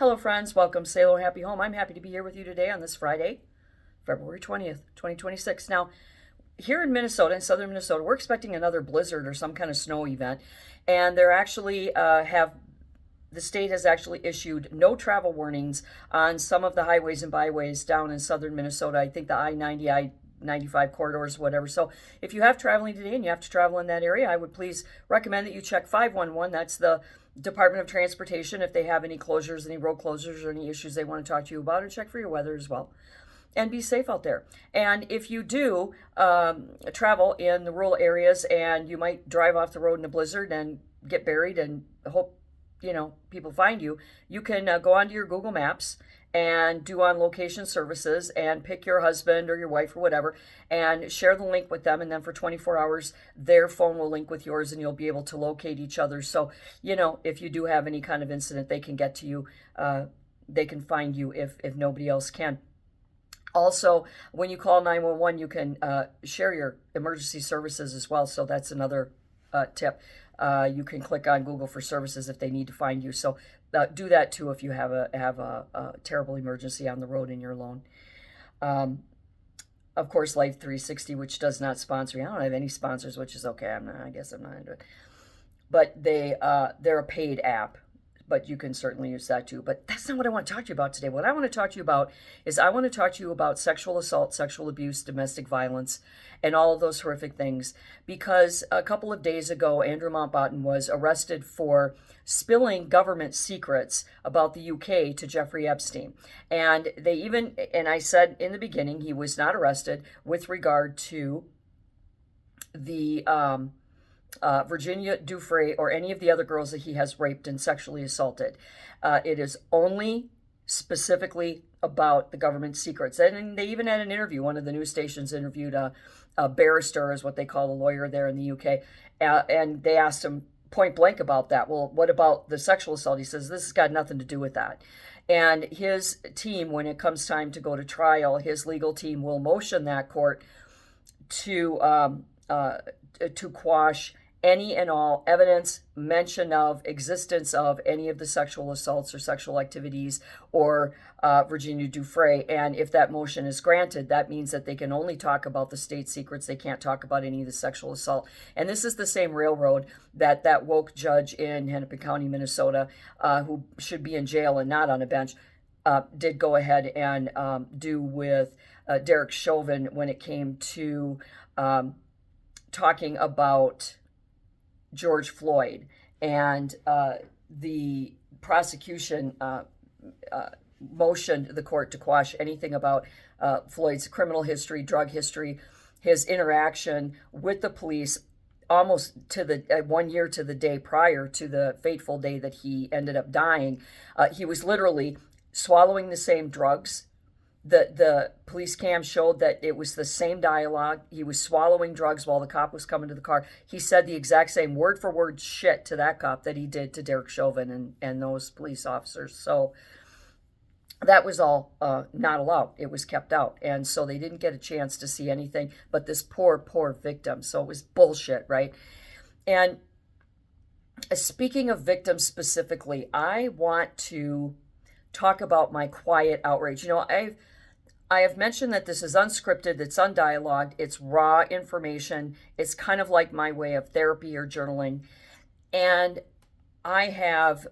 Hello, friends. Welcome, Salo Happy Home. I'm happy to be here with you today on this Friday, February 20th, 2026. Now, here in Minnesota, in southern Minnesota, we're expecting another blizzard or some kind of snow event. And they're actually the state has actually issued no travel warnings on some of the highways and byways down in southern Minnesota. I think the I-90, I-95 corridors, whatever. So if you have traveling today and you have to travel in that area, I would please recommend that you check 511. That's the Department of Transportation if they have any closures, any road closures, or any issues they want to talk to you about, and check for your weather as well. And be safe out there. And if you do travel in the rural areas and you might drive off the road in a blizzard and get buried and hope people find you, you can go onto your Google Maps and do on location services and pick your husband or your wife or whatever and share the link with them. And then for 24 hours, their phone will link with yours and you'll be able to locate each other. So, if you do have any kind of incident, they can get to you. They can find you if nobody else can. Also, when you call 911, you can share your emergency services as well. So that's another tip. You can click on Google for services if they need to find you. So do that too if you have a terrible emergency on the road and you're alone. Of course, Life 360, which does not sponsor me. I don't have any sponsors, which is okay. I guess I'm not into it. But they're a paid app. But you can certainly use that too. But that's not what I want to talk to you about today. What I want to talk to you about is I want to talk to you about sexual assault, sexual abuse, domestic violence, and all of those horrific things. Because a couple of days ago, Andrew Mountbatten was arrested for spilling government secrets about the UK to Jeffrey Epstein. And I said in the beginning, he was not arrested with regard to the Virginia Giuffre or any of the other girls that he has raped and sexually assaulted. It is only specifically about the government secrets. And they even had an interview. One of the news stations interviewed a barrister, is what they call a lawyer there in the UK. And they asked him point blank about that. Well, what about the sexual assault? He says, this has got nothing to do with that. And his team, when it comes time to go to trial, his legal team will motion that court to quash any and all evidence, mention of, existence of any of the sexual assaults or sexual activities or Virginia Giuffre. And if that motion is granted, that means that they can only talk about the state secrets. They can't talk about any of the sexual assault. And this is the same railroad that woke judge in Hennepin County, Minnesota, who should be in jail and not on a bench, did go ahead and do with Derek Chauvin when it came to talking about George Floyd. And the prosecution motioned the court to quash anything about Floyd's criminal history, drug history, his interaction with the police almost to the 1 year to the day prior to the fateful day that he ended up dying. He was literally swallowing the same drugs. The police cam showed that it was the same dialogue. He was swallowing drugs while the cop was coming to the car. He said the exact same word for word shit to that cop that he did to Derek Chauvin and those police officers. So that was all not allowed. It was kept out. And so they didn't get a chance to see anything but this poor victim. So it was bullshit, right? And speaking of victims specifically, I want to talk about my quiet outrage. I have mentioned that this is unscripted, it's undialogued, it's raw information. It's kind of like my way of therapy or journaling. And I have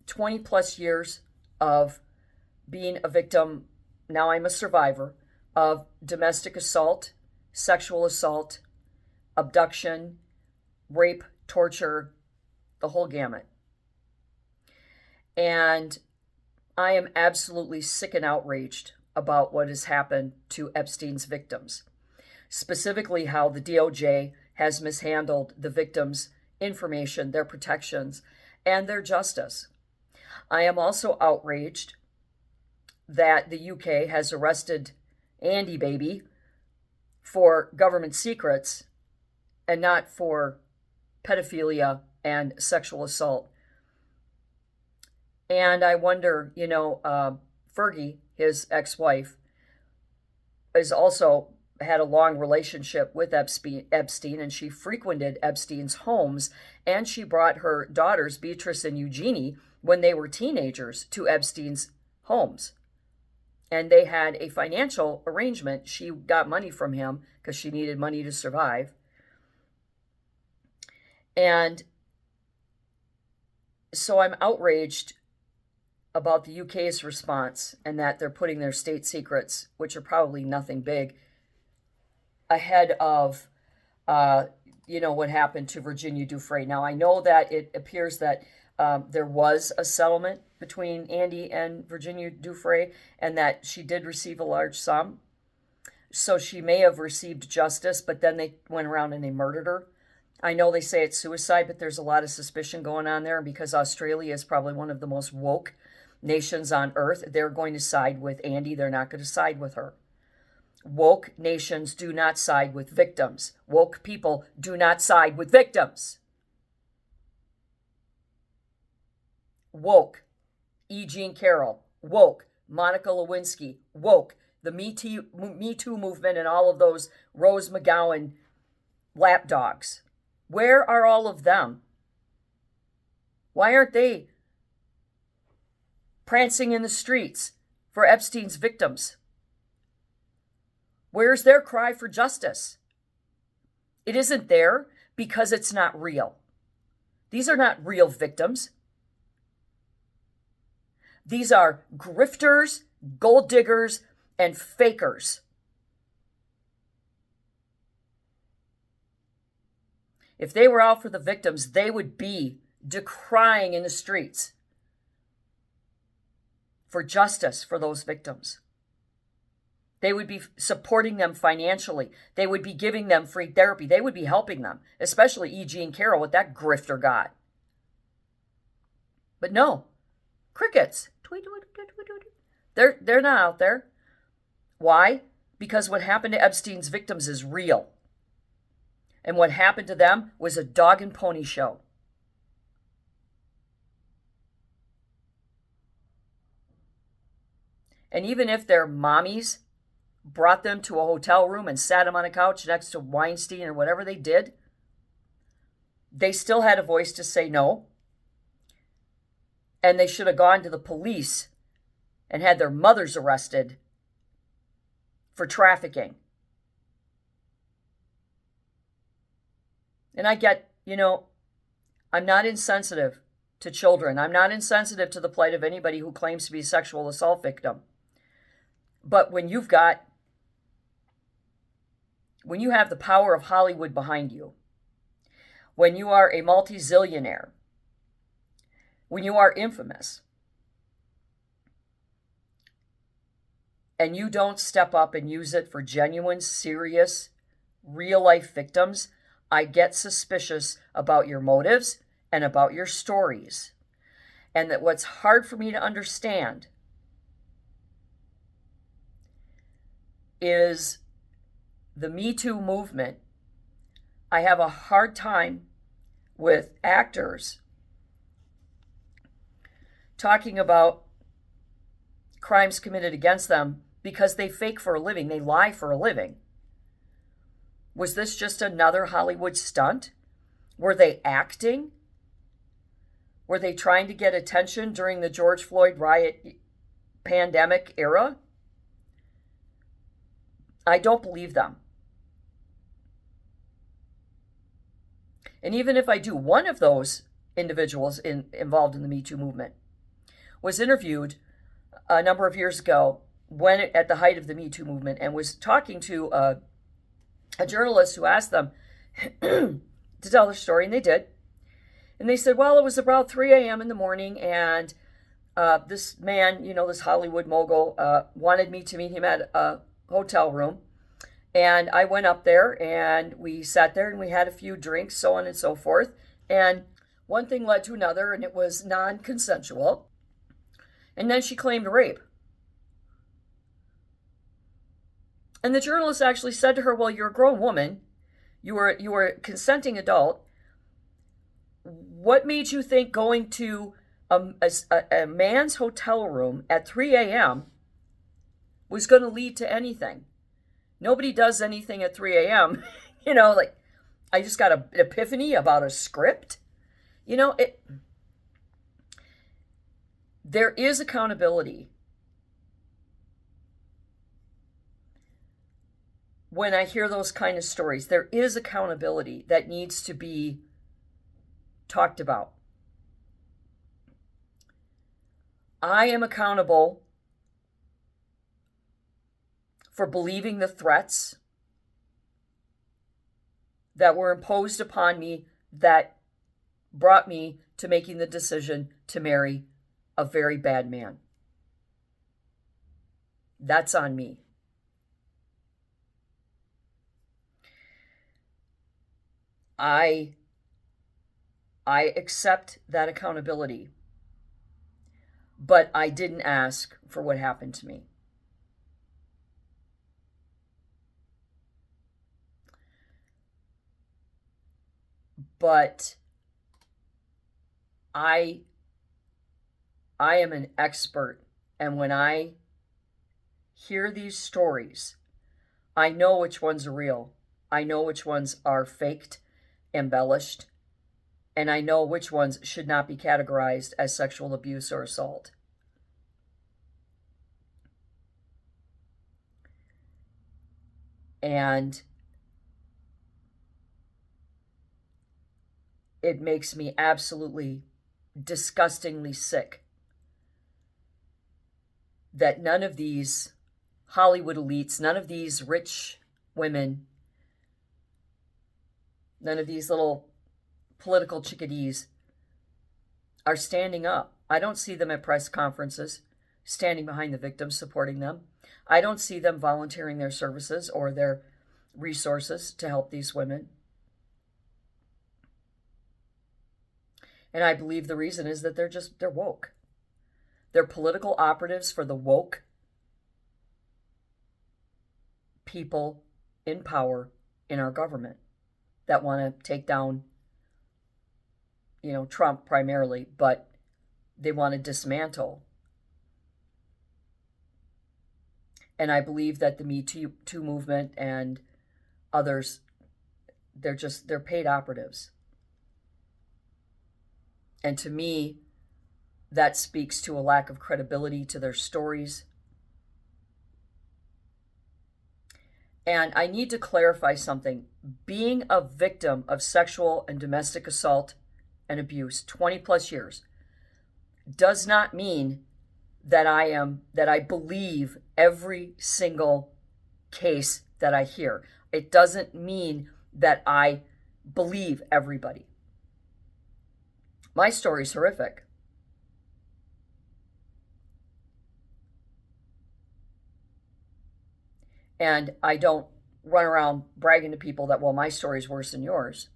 20 plus years of being a victim. Now I'm a survivor of domestic assault, sexual assault, abduction, rape, torture, the whole gamut. And I am absolutely sick and outraged about what has happened to Epstein's victims, specifically how the DOJ has mishandled the victims' information, their protections, and their justice. I am also outraged that the UK has arrested Andy Baby for government secrets and not for pedophilia and sexual assault. And I wonder, Fergie, his ex-wife, has also had a long relationship with Epstein, and she frequented Epstein's homes, and she brought her daughters, Beatrice and Eugenie, when they were teenagers to Epstein's homes. And they had a financial arrangement. She got money from him because she needed money to survive. And so I'm outraged about the UK's response and that they're putting their state secrets, which are probably nothing big, ahead of, what happened to Virginia Giuffre. Now, I know that it appears that there was a settlement between Andy and Virginia Giuffre and that she did receive a large sum. So she may have received justice, but then they went around and they murdered her. I know they say it's suicide, but there's a lot of suspicion going on there because Australia is probably one of the most woke nations on earth. They're going to side with Andy. They're not going to side with her. Woke nations do not side with victims. Woke people do not side with victims. Woke E. Jean Carroll. Woke Monica Lewinsky. Woke the Me Too movement and all of those Rose McGowan lapdogs. Where are all of them? Why aren't they prancing in the streets for Epstein's victims? Where's their cry for justice? It isn't there because it's not real. These are not real victims. These are grifters, gold diggers, and fakers. If they were out for the victims, they would be decrying in the streets for justice for those victims. They would be supporting them financially. They would be giving them free therapy. They would be helping them, especially E. Jean Carroll, what that grifter got. But no, crickets. They're not out there. Why? Because what happened to Epstein's victims is real. And what happened to them was a dog and pony show. And even if their mommies brought them to a hotel room and sat them on a couch next to Weinstein or whatever they did, they still had a voice to say no. And they should have gone to the police and had their mothers arrested for trafficking. And I get, I'm not insensitive to children. I'm not insensitive to the plight of anybody who claims to be a sexual assault victim. But when you have the power of Hollywood behind you, when you are a multi-zillionaire, when you are infamous, and you don't step up and use it for genuine, serious, real-life victims, I get suspicious about your motives and about your stories. And that what's hard for me to understand is the Me Too movement. I have a hard time with actors talking about crimes committed against them because they fake for a living. They lie for a living. Was this just another Hollywood stunt? Were they acting? Were they trying to get attention during the George Floyd riot pandemic era? I don't believe them. And even if I do, one of those individuals involved in the Me Too movement was interviewed a number of years ago at the height of the Me Too movement and was talking to a journalist who asked them to tell their story, and they did. And they said, well, it was about 3 a.m. in the morning, and this man, this Hollywood mogul, wanted me to meet him at a hotel room. And I went up there, and we sat there, and we had a few drinks, so on and so forth. And one thing led to another, and it was non-consensual. And then she claimed rape. And the journalist actually said to her, well, you're a grown woman. You were a consenting adult. What made you think going to a man's hotel room at 3 a.m. was going to lead to anything? Nobody does anything at 3 a.m. I just got an epiphany about a script. There is accountability. When I hear those kind of stories, there is accountability that needs to be talked about. I am accountable for believing the threats that were imposed upon me that brought me to making the decision to marry a very bad man. That's on me. I accept that accountability, but I didn't ask for what happened to me. But I am an expert, and when I hear these stories, I know which ones are real. I know which ones are faked, embellished, and I know which ones should not be categorized as sexual abuse or assault. And it makes me absolutely disgustingly sick that none of these Hollywood elites, none of these rich women, none of these little political chickadees are standing up. I don't see them at press conferences standing behind the victims, supporting them. I don't see them volunteering their services or their resources to help these women. And I believe the reason is that they're woke. They're political operatives for the woke people in power in our government that want to take down, Trump primarily, but they want to dismantle. And I believe that the Me Too movement and others, they're paid operatives. And to me, that speaks to a lack of credibility to their stories. And I need to clarify something. Being a victim of sexual and domestic assault and abuse 20 plus years does not mean that I believe every single case that I hear. It doesn't mean that I believe everybody. My story's horrific. And I don't run around bragging to people that, well, my story's worse than yours.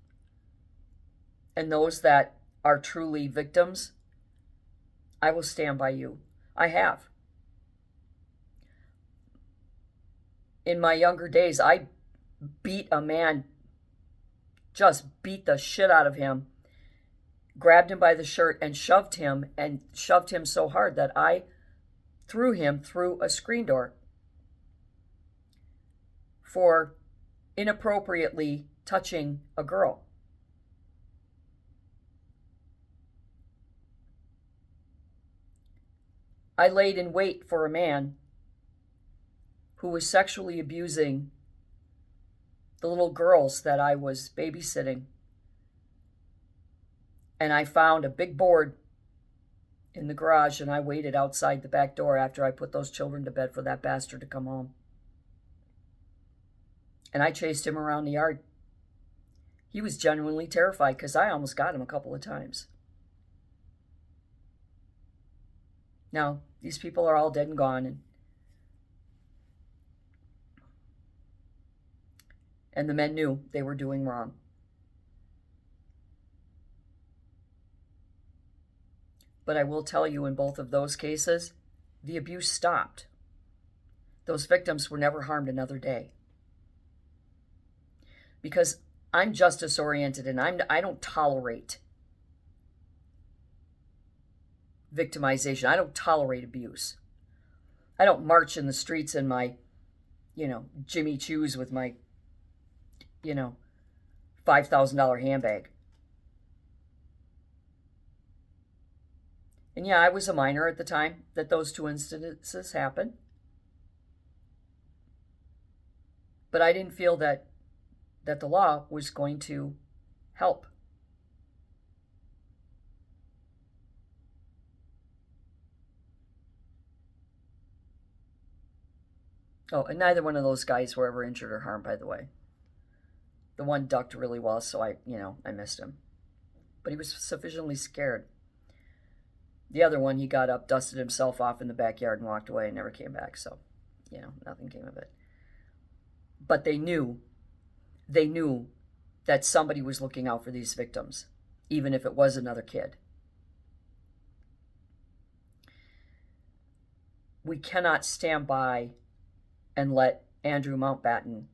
And those that are truly victims, I will stand by you. I have. In my younger days, I beat a man, just beat the shit out of him, grabbed him by the shirt and shoved him so hard that I threw him through a screen door for inappropriately touching a girl. I laid in wait for a man who was sexually abusing the little girls that I was babysitting. And I found a big board in the garage, and I waited outside the back door after I put those children to bed for that bastard to come home. And I chased him around the yard. He was genuinely terrified because I almost got him a couple of times. Now, these people are all dead and gone. And the men knew they were doing wrong. But I will tell you, in both of those cases, the abuse stopped. Those victims were never harmed another day. Because I'm justice oriented and I don't tolerate victimization. I don't tolerate abuse. I don't march in the streets in my, Jimmy Choos with my, $5,000 handbag. And yeah, I was a minor at the time that those two instances happened. But I didn't feel that the law was going to help. Oh, and neither one of those guys were ever injured or harmed, by the way. The one ducked really well, so I missed him. But he was sufficiently scared. The other one, he got up, dusted himself off in the backyard, and walked away and never came back. So, nothing came of it. But they knew that somebody was looking out for these victims, even if it was another kid. We cannot stand by and let Andrew Mountbatten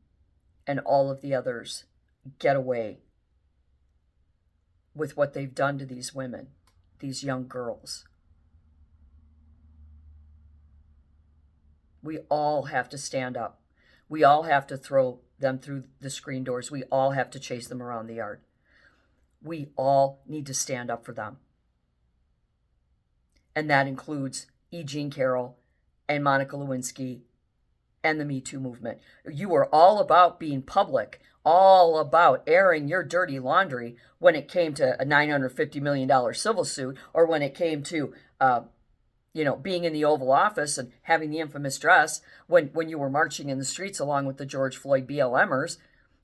and all of the others get away with what they've done to these women, these young girls. We all have to stand up. We all have to throw them through the screen doors. We all have to chase them around the yard. We all need to stand up for them. And that includes E. Jean Carroll and Monica Lewinsky and the Me Too movement. You were all about being public, all about airing your dirty laundry when it came to a $950 million civil suit, or when it came to being in the Oval Office and having the infamous dress when you were marching in the streets along with the George Floyd BLMers.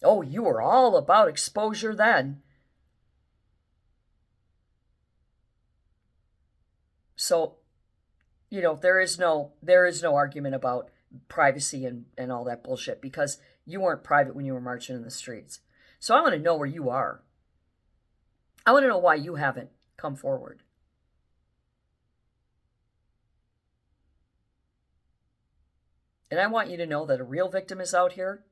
Oh, you were all about exposure then. So, there is no argument about privacy and all that bullshit, because you weren't private when you were marching in the streets. So I want to know where you are. I want to know why you haven't come forward. And I want you to know that a real victim is out here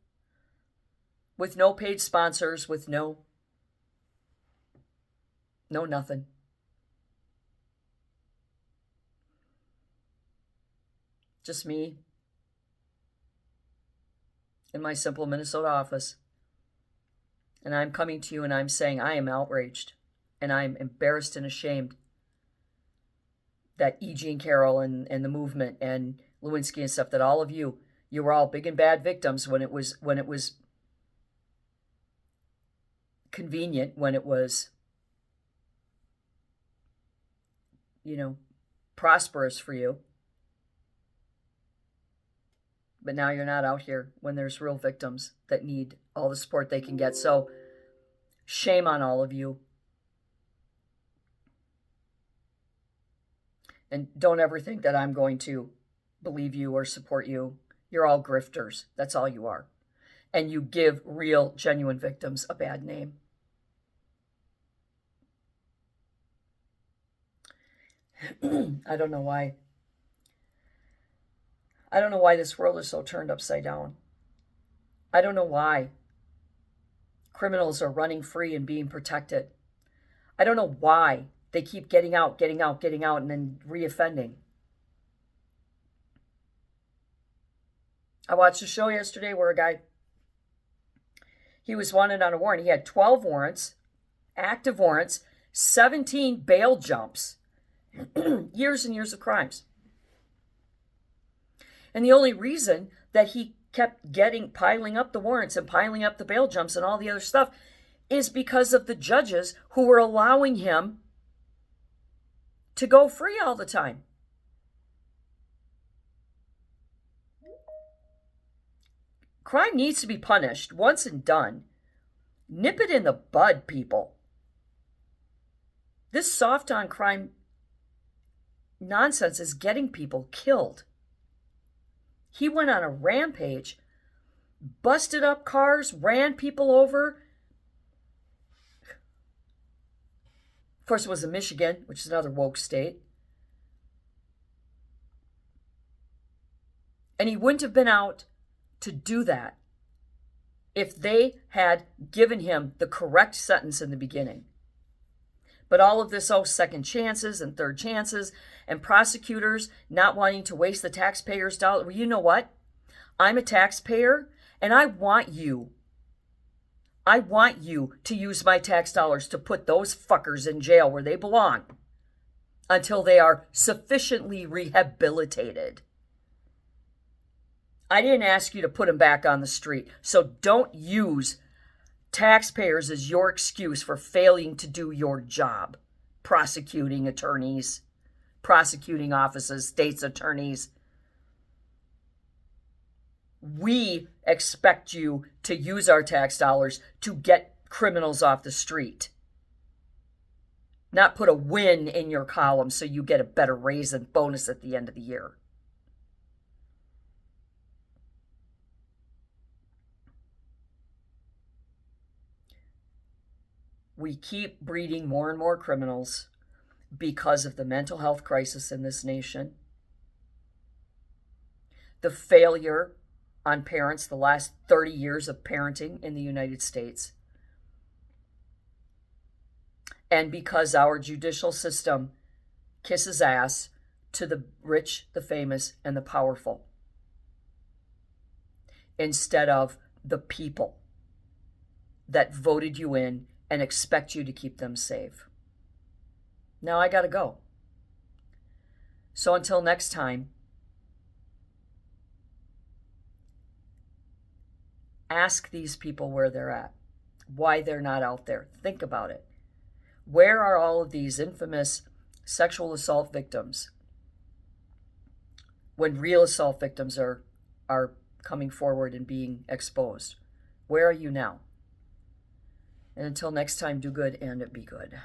with no paid sponsors, with no nothing. Just me in my simple Minnesota office. And I'm coming to you and I'm saying I am outraged and I'm embarrassed and ashamed that E. Jean Carroll and the movement and Lewinsky and stuff, that all of you were all big and bad victims when it was convenient, when it was prosperous for you. But now you're not out here when there's real victims that need all the support they can get. So shame on all of you. And don't ever think that I'm going to believe you or support you. You're all grifters. That's all you are. And you give real, genuine victims a bad name. I don't know why. I don't know why this world is so turned upside down. I don't know why criminals are running free and being protected. I don't know why they keep getting out, and then reoffending. I watched a show yesterday where a guy, he was wanted on a warrant. He had 12 warrants, active warrants, 17 bail jumps, years and years of crimes. And the only reason that he kept piling up the warrants and piling up the bail jumps and all the other stuff is because of the judges who were allowing him to go free all the time. Crime needs to be punished once and done. Nip it in the bud, people. This soft on crime nonsense is getting people killed. He went on a rampage, busted up cars, ran people over. Of course, it was in Michigan, which is another woke state. And he wouldn't have been out to do that if they had given him the correct sentence in the beginning. But all of this, second chances and third chances, and prosecutors not wanting to waste the taxpayers' dollar. Well, you know what? I'm a taxpayer, and I want you to use my tax dollars to put those fuckers in jail where they belong. until they are sufficiently rehabilitated. I didn't ask you to put them back on the street, so don't use taxpayers as your excuse for failing to do your job. Prosecuting attorneys, prosecuting offices, state's attorneys. We expect you to use our tax dollars to get criminals off the street, not put a win in your column so you get a better raise and bonus at the end of the year. We keep breeding more and more criminals because of the mental health crisis in this nation, the failure on parents the last 30 years of parenting in the United States, and because our judicial system kisses ass to the rich, the famous, and the powerful instead of the people that voted you in and expect you to keep them safe. Now I gotta go. So until next time, ask these people where they're at, why they're not out there. Think about it. Where are all of these infamous sexual assault victims when real assault victims are coming forward and being exposed? Where are you now? And until next time, do good and be good.